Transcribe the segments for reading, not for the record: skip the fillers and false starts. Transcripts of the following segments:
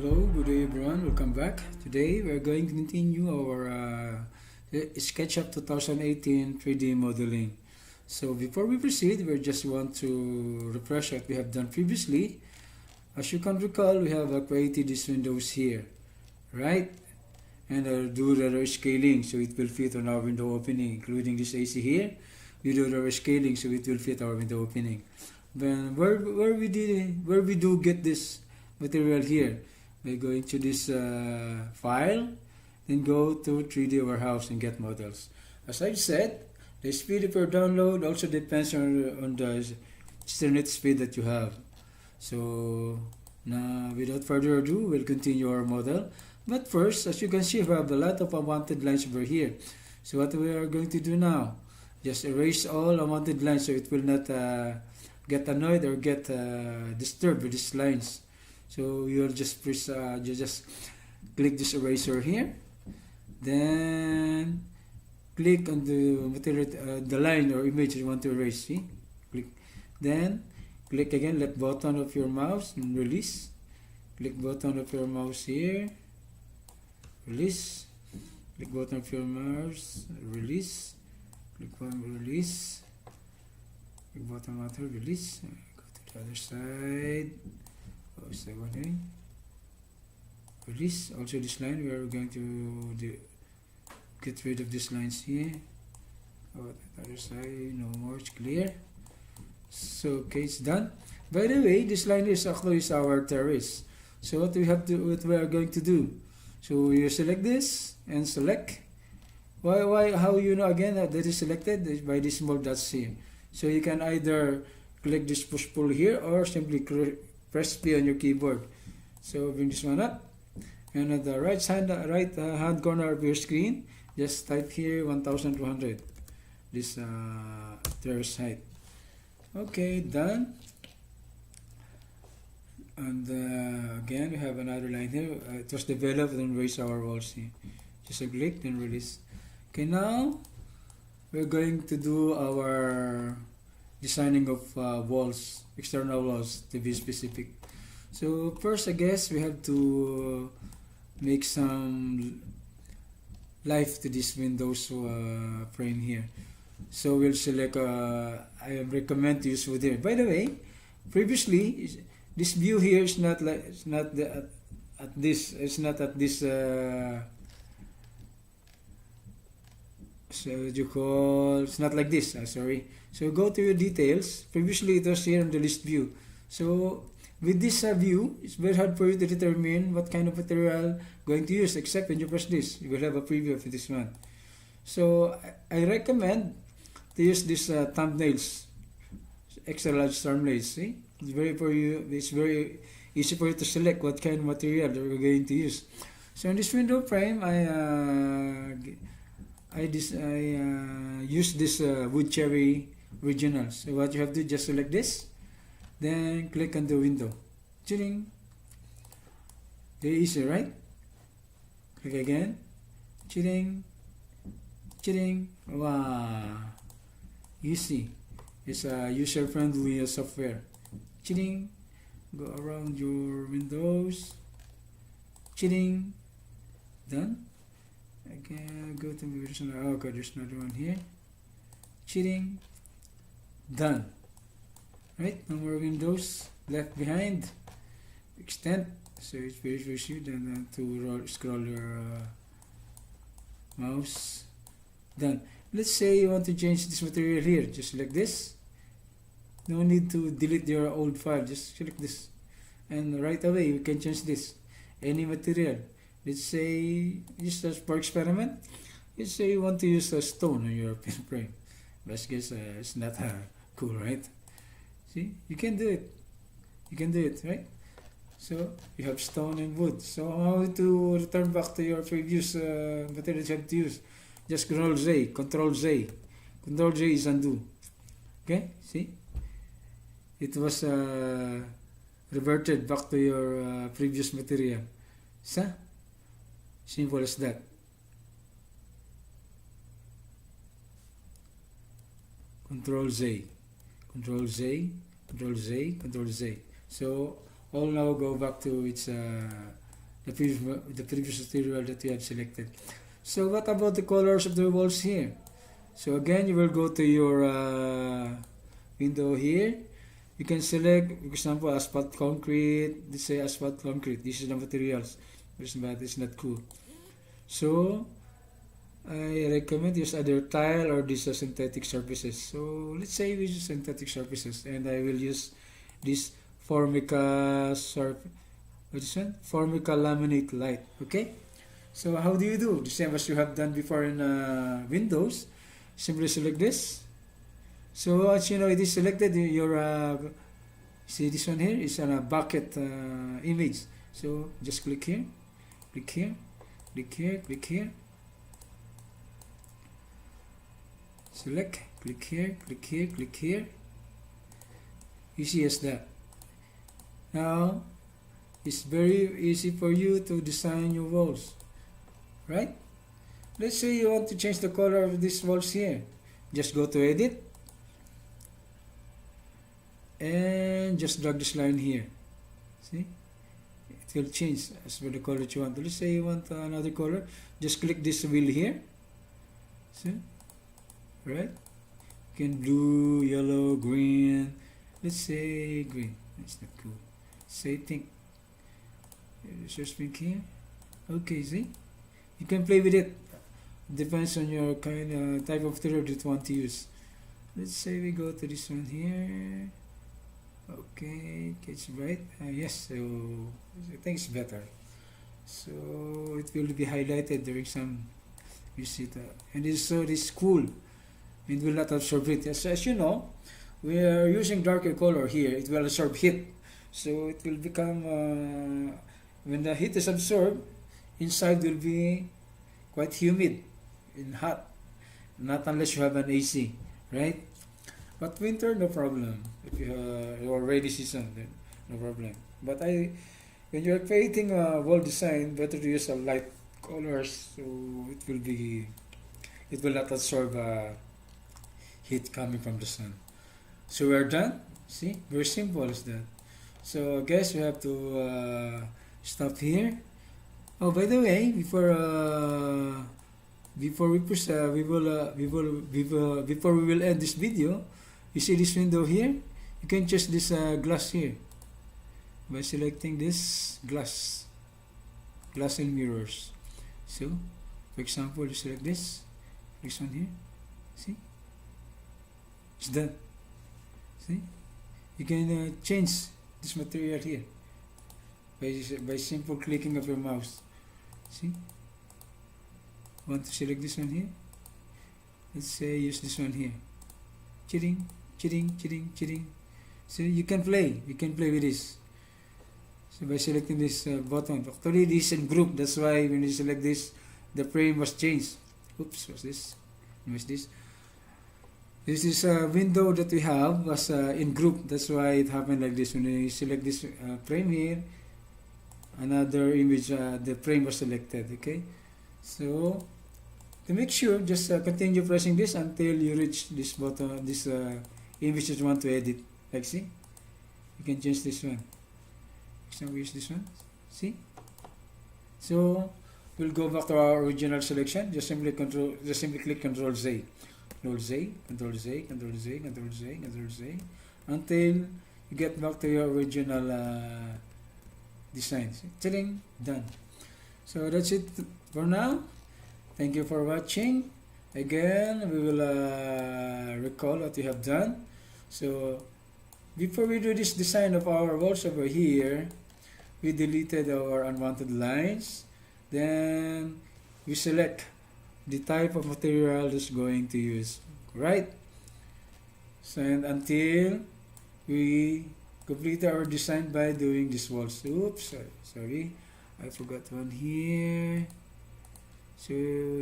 Hello, good day everyone, welcome back. Today we're going to continue our Sketchup 2018 3D modeling. So before we proceed, we just want to refresh what we have done previously. As you can recall, we have created these windows here, right? And do the scaling so it will fit on our window opening, including this AC here. We do the scaling so it will fit our window opening. Then where we do get this material here? By going to this file, then go to 3D warehouse and get models. As I've said, the speed of your download also depends on the internet speed that you have. So now without further ado, we'll continue our model. But first, as you can see, we have a lot of unwanted lines over here. So what we are going to do now, just erase all unwanted lines so it will not get annoyed or get disturbed with these lines. So you'll just press, you just click this eraser here, then click on the material, the line or image you want to erase. See, click, then click again, left button of your mouse and release. Click button of your mouse here, release. Click button of your mouse, release. Click button, release. Click button matter, release. Go to the other side. Release. Also this line, we are going to get rid of these lines here. The other side, no more, it's clear. So okay, it's done. By the way, this line is actually our terrace. So what we are going to do? So you select this and select. How you know again that is selected? By these small dots here. So you can either click this push pull here or simply press P on your keyboard. So bring this one up, and at the right hand corner of your screen, just type here 1200. This terrace height. Okay, done. And again, we have another line here. It was developed and raise our walls here. Just click, then release. Okay, now we're going to do our designing of walls, external walls to be specific. So first, I guess we have to make some life to this Windows frame here. So we'll select, I recommend to use wood here. By the way, previously this view here is not like, it's not at this so you call, it's not like this, sorry. So go to your details. Previously it was here on the list view. So with this view, it's very hard for you to determine what kind of material going to use, except when you press this, you will have a preview of this one. So I recommend to use this thumbnails, extra large thumbnails. See, it's very easy for you to select what kind of material you're going to use. So in this window frame, I use this wood cherry original. So what you have to do, just select this, then click on the window. Chilling. Very easy, right? Click again. Chilling. Chilling. Wow. Easy. It's a user-friendly software. Chilling. Go around your windows. Chilling. Done. Again, go to version. Okay, there's another one here. Cheating. Done. Right, no more windows left behind. Extend. So it's very easy. Then to scroll your mouse. Done. Let's say you want to change this material here. Just select this. No need to delete your old file. Just select this, and right away you can change this. Any material. Let's say, just as for experiment, let's say you want to use a stone on your pen frame. But I guess it's not cool, right? See, you can do it. You can do it, right? So you have stone and wood. So how to return back to your previous materials you have to use? Just Control Z, Control Z. Control Z is undo. Okay, see? It was reverted back to your previous material. So, simple as that. Control Z, Control Z, Control Z, Control Z. So all now go back to its the previous material that you have selected. So what about the colors of the walls here? So again, you will go to your window here. You can select, for example, asphalt concrete. Let's say asphalt concrete. This is the materials, but it's not cool. So I recommend use either tile or these synthetic surfaces. So let's say we use synthetic surfaces, and I will use this Formica Formica laminate light. Okay. So how do you do? The same as you have done before in Windows. Simply select this. So as you know, it is selected. Your see this one here is on a bucket image. So just click here, click here, click here, click here. Select, click here, click here, click here. Easy as that. Now it's very easy for you to design your walls, right? Let's say you want to change the color of these walls here. Just go to edit and just drag this line here. See, it will change as per the color that you want. Let's say you want another color. Just click this wheel here. See, right? You can blue, yellow, green. Let's say green. That's not cool. Say pink. Search pink here. Okay, see, you can play with it. Depends on your kind type of material that you want to use. Let's say we go to this one here. Okay, it's bright. Yes, so I think it's better. So it will be highlighted during some visit, and this is cool. It will not absorb heat. As you know, we are using darker color here. It will absorb heat, so it will become when the heat is absorbed, inside will be quite humid and hot. Not unless you have an AC, right? But winter, no problem. If you are rainy season, then no problem. But when you are creating a wall design, better to use a light colors, so it will not absorb heat coming from the sun. So we are done. See, very simple as that. So I guess we have to stop here. Oh, by the way, before we will end this video, you see this window here? You can choose this glass here by selecting this glass and mirrors. So, for example, you select this one here. See, it's done. See, you can change this material here by simple clicking of your mouse. See, want to select this one here. Let's say use this one here. Chitting, chitting, chitting, chitting. So you can play with this. So by selecting this button, actually this is in group. That's why when you select this, the frame was changed. Oops, what's this? What's this? This is a window that we have was in group. That's why it happened like this. When you select this frame here, another image, the frame was selected. Okay, so to make sure, just continue pressing this until you reach this button, this image that you want to edit. Like, see, you can change this one. So we use this one. See, so we'll go back to our original selection. Just simply click Control Z, Control Z, Control Z, Control Z, Control Z, Control Z, until you get back to your original design. Done. So that's it for now. Thank you for watching. Again, we will recall what we have done. So before we do this design of our walls over here, we deleted our unwanted lines. Then we select the type of material that's going to use, right? So and until we complete our design by doing this walls. Oops, sorry, I forgot one here. So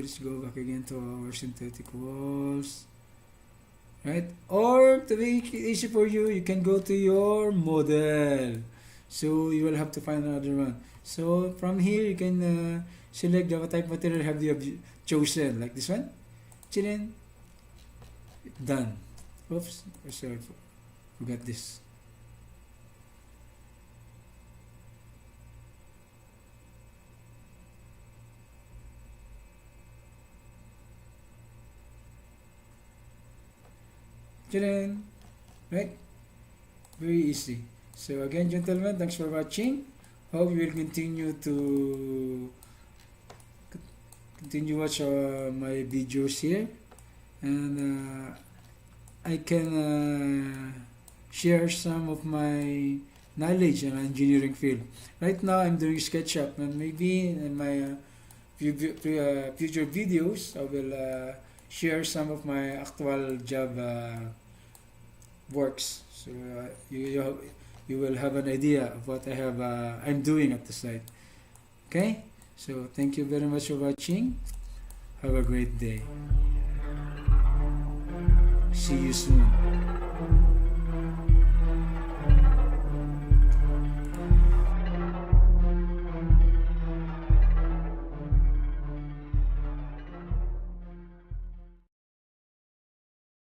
let's go back again to our synthetic walls, right? Or to make it easy for you, you can go to your model. So you will have to find another one. So from here, you can select the type of material have you chosen, like this one. Chilling. Done. Oops, sorry, forgot this. Tadaan! Right? Very easy. So again, gentlemen, thanks for watching. Hope you will continue watch my videos here, and I can share some of my knowledge in engineering field. Right now, I'm doing SketchUp, and maybe in my future videos, I will share some of my actual job works. So you will have an idea of what I'm doing at the site. Okay. So thank you very much for watching. Have a great day. See you soon.